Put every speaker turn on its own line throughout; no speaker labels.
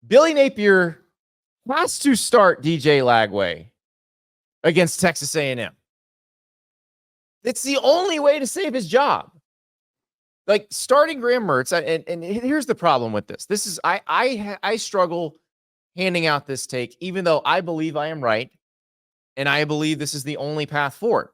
Billy Napier has to start DJ Lagway against Texas A&M. It's the only way to save his job. Like starting Graham Mertz, and here's the problem with this. This is I struggle handing out this take, even though I believe I am right, and I believe this is the only path forward.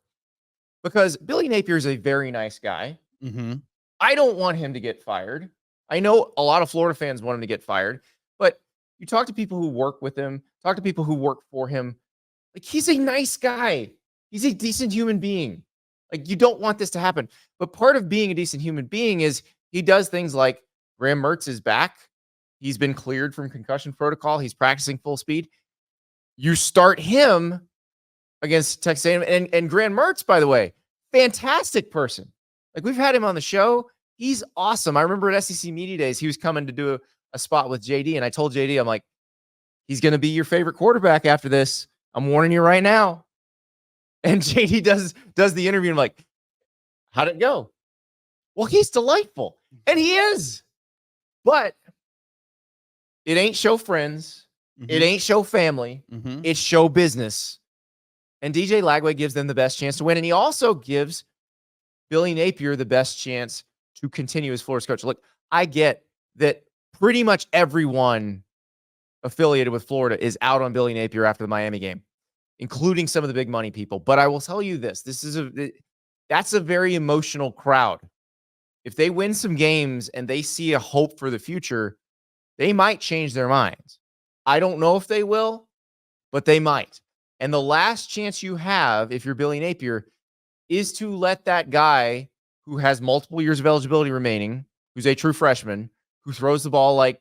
Because Billy Napier is a very nice guy.
Mm-hmm.
I don't want him to get fired. I know a lot of Florida fans want him to get fired, but you talk to people who work with him, talk to people who work for him. Like, he's a nice guy. He's a decent human being. Like, you don't want this to happen. But part of being a decent human being is he does things like Graham Mertz is back. He's been cleared from concussion protocol. He's practicing full speed. You start him against Texas A&M. And Graham Mertz, by the way, fantastic person. Like, we've had him on the show. He's awesome. I remember at SEC Media Days, he was coming to do a spot with JD, and I told JD, I'm like, he's going to be your favorite quarterback after this. I'm warning you right now. And JD does the interview, and I'm like, how'd it go? Well, he's delightful, and he is. But it ain't show friends. Mm-hmm. It ain't show family. Mm-hmm. It's show business. And DJ Lagway gives them the best chance to win, and he also gives Billy Napier the best chance to continue as Florida's coach. Look, I get that pretty much everyone affiliated with Florida is out on Billy Napier after the Miami game, including some of the big money people. But I will tell you this, that's a very emotional crowd. If they win some games and they see a hope for the future, they might change their minds. I don't know if they will, but they might. And the last chance you have, if you're Billy Napier, is to let that guy who has multiple years of eligibility remaining, who's a true freshman, who throws the ball like,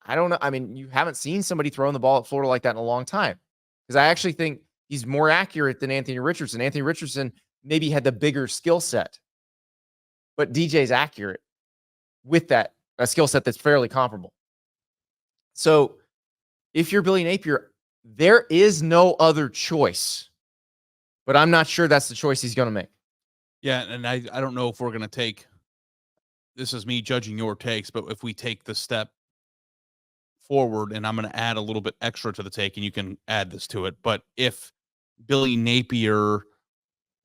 I don't know. I mean, you haven't seen somebody throwing the ball at Florida like that in a long time. Because I actually think he's more accurate than Anthony Richardson. Anthony Richardson maybe had the bigger skill set, but DJ's accurate with a skill set that's fairly comparable. So if you're Billy Napier, there is no other choice, but I'm not sure that's the choice he's going to make.
Yeah, and I don't know if we're going to take, this is me judging your takes, but if we take the step forward, and I'm going to add a little bit extra to the take, and you can add this to it, but if Billy Napier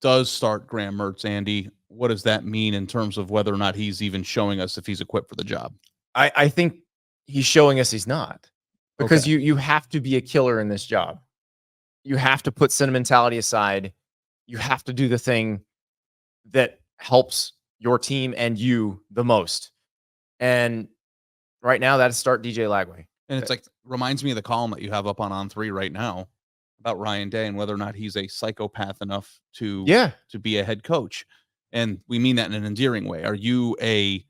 does start Graham Mertz, Andy, what does that mean in terms of whether or not he's even showing us if he's equipped for the job?
I think he's showing us he's not. Because you have to be a killer in this job. You have to put sentimentality aside. You have to do the thing that helps your team and you the most. And right now, that is start DJ Lagway.
And it's like, reminds me of the column that you have up on On3 right now about Ryan Day and whether or not he's a psychopath enough to be a head coach. And we mean that in an endearing way. Are you a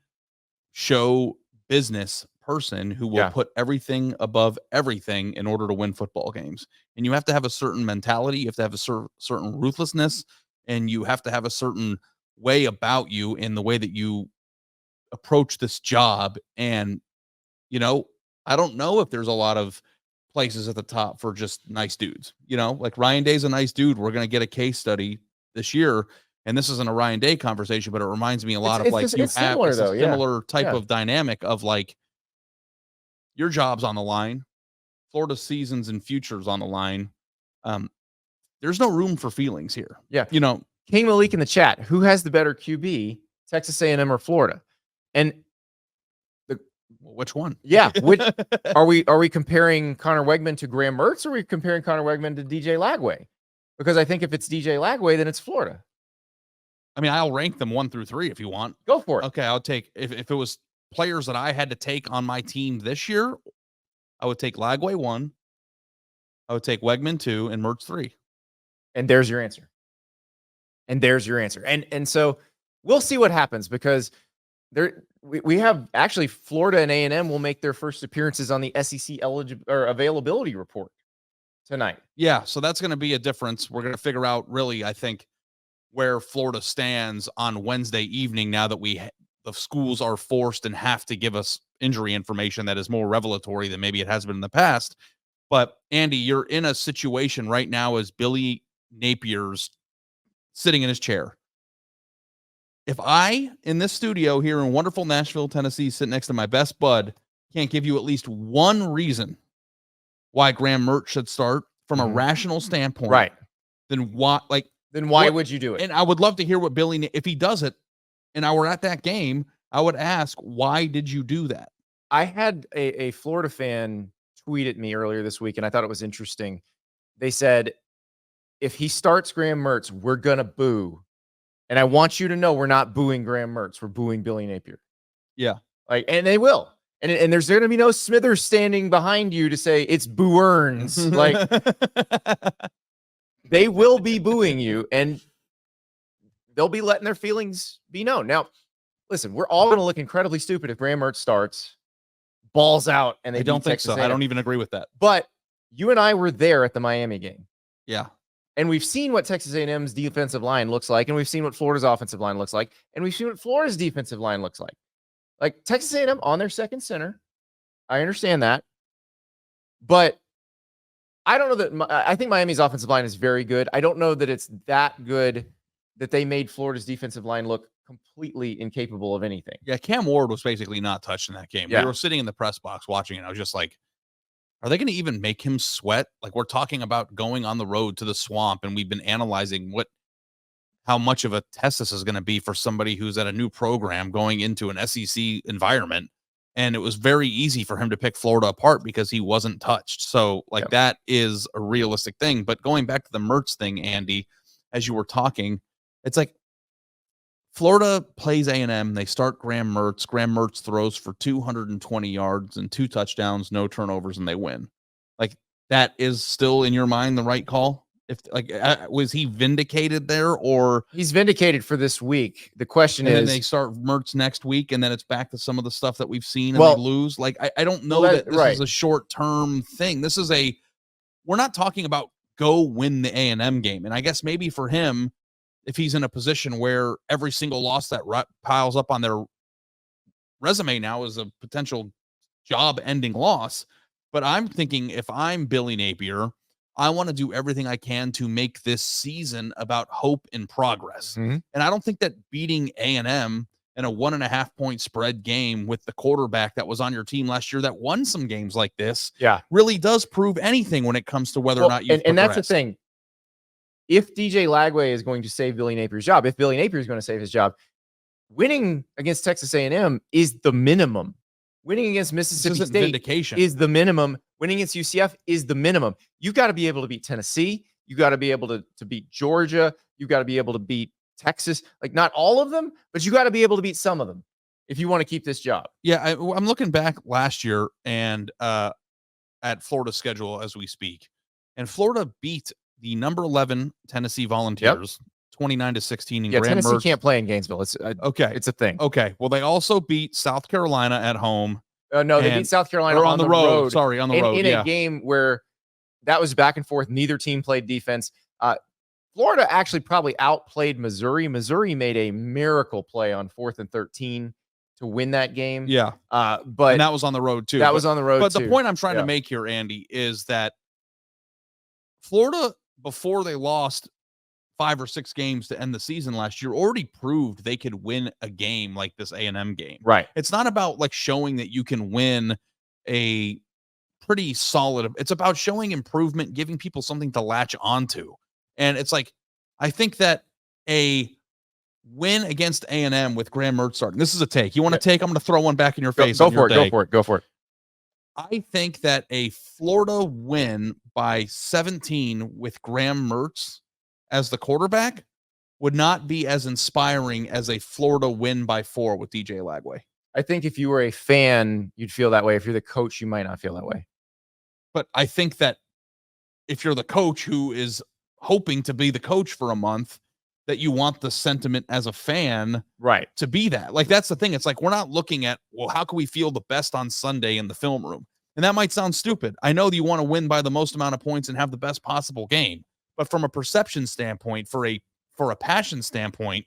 show business person who will put everything above everything in order to win football games? And you have to have a certain mentality. You have to have a certain ruthlessness, and you have to have a certain way about you in the way that you approach this job. And, you know, I don't know if there's a lot of places at the top for just nice dudes, you know, like Ryan Day's a nice dude. We're going to get a case study this year. And this isn't a Ryan Day conversation, but it reminds me a lot of like, you have a similar type of dynamic of like, your job's on the line, Florida seasons and futures on the line. There's no room for feelings here.
Yeah.
You know,
King Malik in the chat, who has the better QB, Texas A&M or Florida? And
which one?
Yeah. Are we comparing Connor Wegman to Graham Mertz, or are we comparing Connor Wegman to DJ Lagway? Because I think if it's DJ Lagway, then it's Florida.
I mean, I'll rank them 1 through 3 if you want.
Go for it.
Okay, I'll take, if it was players that I had to take on my team this year, I would take Lagway 1, I would take Wegman 2, and Mertz 3.
And there's your answer. And so we'll see what happens, because we have actually Florida and A&M will make their first appearances on the SEC availability report tonight.
Yeah, so that's going to be a difference. We're going to figure out really, I think, where Florida stands on Wednesday evening now that the schools are forced and have to give us injury information that is more revelatory than maybe it has been in the past. But Andy, you're in a situation right now as Billy Napier's sitting in his chair. If I, in this studio here in wonderful Nashville, Tennessee, sit next to my best bud, can't give you at least one reason why Graham Mertz should start from a rational standpoint,
right?
Then why?
Why would you do it?
And I would love to hear what Billy, if he does it, and I were at that game, I would ask, why did you do that?
I had a Florida fan tweet at me earlier this week, and I thought it was interesting. They said, if he starts Graham Mertz, we're gonna boo. And I want you to know we're not booing Graham Mertz. We're booing Billy Napier.
Yeah.
And they will. And there's going to be no Smithers standing behind you to say it's Boo Earns. They will be booing you, and they'll be letting their feelings be known. Now, listen, we're all going to look incredibly stupid if Graham Mertz starts, balls out, and they
I don't think
Texas
so.
A&M.
I don't even agree with that.
But you and I were there at the Miami game.
Yeah.
And we've seen what Texas A&M's defensive line looks like, and we've seen what Florida's offensive line looks like, and we've seen what Florida's defensive line looks like. Like Texas A&M on their second center. I understand that. But I don't know that I think Miami's offensive line is very good. I don't know that it's that good that they made Florida's defensive line look completely incapable of anything.
Yeah, Cam Ward was basically not touched in that game.
Yeah.
We were sitting in the press box watching it. I was just like, are they going to even make him sweat? Like, we're talking about going on the road to the swamp, and we've been analyzing how much of a test this is going to be for somebody who's at a new program going into an SEC environment. And it was very easy for him to pick Florida apart because he wasn't touched. So that is a realistic thing. But going back to the Mertz thing, Andy, as you were talking, it's like Florida plays A&M. They start Graham Mertz. Graham Mertz throws for 220 yards and 2 touchdowns, no turnovers, and they win. Like, that is still in your mind the right call? If was he vindicated there, or
he's vindicated for this week? The question is,
then they start Mertz next week, and then it's back to some of the stuff that we've seen, and they lose. Like, I don't know that this is a short-term thing. This is we're not talking about go win the A&M game. And I guess maybe for him, if he's in a position where every single loss that piles up on their resume now is a potential job-ending loss. But I'm thinking, if I'm Billy Napier, I want to do everything I can to make this season about hope and progress.
Mm-hmm.
And I don't think that beating A&M in a 1.5 point spread game with the quarterback that was on your team last year that won some games like this really does prove anything when it comes to whether or not you've
and that's the thing. If DJ Lagway is going to save Billy Napier's job, if Billy Napier is going to save his job, winning against Texas A&M is the minimum. Winning against Mississippi State
vindication.
Is the minimum. Winning against UCF is the minimum. You've got to be able to beat Tennessee. You got to be able to beat Georgia. You got to be able to beat Texas. Like, not all of them, but you got to be able to beat some of them if you want to keep this job.
Yeah, I'm looking back last year and at Florida's schedule as we speak, and Florida beat the number 11 Tennessee Volunteers 29-16.
Yeah, Graham Tennessee can't play in Gainesville. It's
okay.
It's a thing.
Okay. Well, they also beat South Carolina at home.
No, they beat South Carolina on the road.
Sorry, on the road.
In a game where that was back and forth. Neither team played defense. Florida actually probably outplayed Missouri. Missouri made a miracle play on 4th and 13 to win that game.
Yeah.
But
and that was on the road too.
That was on the road
But
too.
the point I'm trying to make here, Andy, is that Florida, before they lost 5 or 6 games to end the season last year, already proved they could win a game like this A&M game.
Right.
It's not about like showing that you can win a pretty solid. It's about showing improvement, giving people something to latch onto. And it's like, I think that a win against A&M with Graham Mertz starting. This is a take. You want to take? I'm going to throw one back in your face.
Go for it. Go for it.
I think that a Florida win by 17 with Graham Mertz as the quarterback would not be as inspiring as a Florida win by 4 with DJ Lagway.
I think if you were a fan, you'd feel that way. If you're the coach, you might not feel that way.
But I think that if you're the coach who is hoping to be the coach for a month, that you want the sentiment as a fan to be that. Like, that's the thing. It's like, we're not looking at, well, how can we feel the best on Sunday in the film room? And that might sound stupid. I know that you want to win by the most amount of points and have the best possible game. But from a perception standpoint, for a passion standpoint,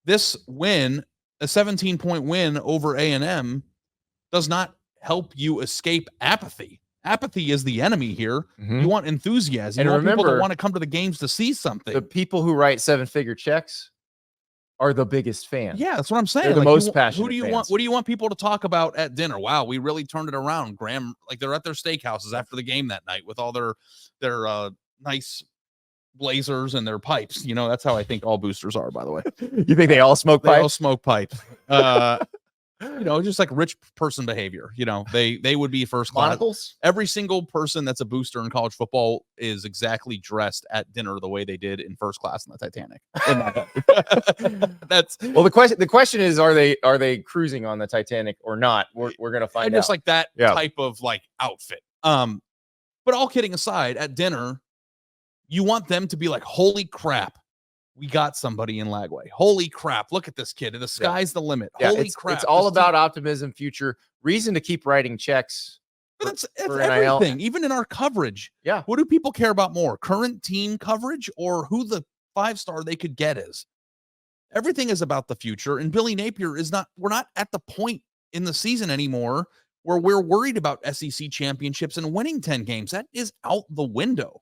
this win, a 17-point win over A&M, does not help you escape apathy. Apathy is the enemy here. Mm-hmm. You want enthusiasm. You want people to want to come to the games to see something.
The people who write 7-figure checks, are the biggest fans.
Yeah, that's what I'm saying.
They're the
Like,
most passionate
who do you
fans.
want? What do you want people to talk about at dinner? Wow, we really turned it around. Graham, like they're at their steakhouses after the game that night with all their nice blazers and their pipes. You know, that's how I think all boosters are, by the way.
You think they all smoke pipes?
They all smoke pipes. You know, just like rich person behavior. You know, they would be first class.
Monocles?
Every single person that's a booster in college football is exactly dressed at dinner the way they did in first class in the Titanic. In my head. That's
well. The question is, are they cruising on the Titanic or not? We're gonna find out.
Just like that type of like outfit. But all kidding aside, at dinner, you want them to be like, holy crap, we got somebody in Lagway. Holy crap, look at this kid. The sky's the limit. Holy crap.
It's all about optimism, future, reason to keep writing checks.
That's everything, even in our coverage.
Yeah.
What do people care about more? Current team coverage or who the 5-star they could get is? Everything is about the future. And Billy Napier we're not at the point in the season anymore where we're worried about SEC championships and winning 10 games. That is out the window.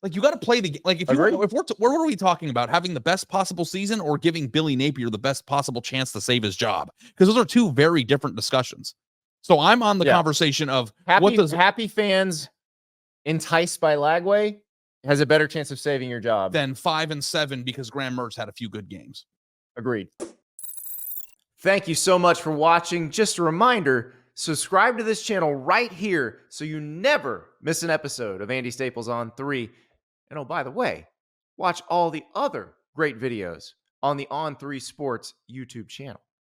Like, you got to play the like. What are we talking about? Having the best possible season or giving Billy Napier the best possible chance to save his job? Because those are two very different discussions. So I'm on the conversation of
happy fans enticed by Lagway has a better chance of saving your job
than 5-7 because Graham Mertz had a few good games.
Agreed. Thank you so much for watching. Just a reminder, subscribe to this channel right here so you never miss an episode of Andy Staples on 3. And oh, by the way, watch all the other great videos on the On3 Sports YouTube channel.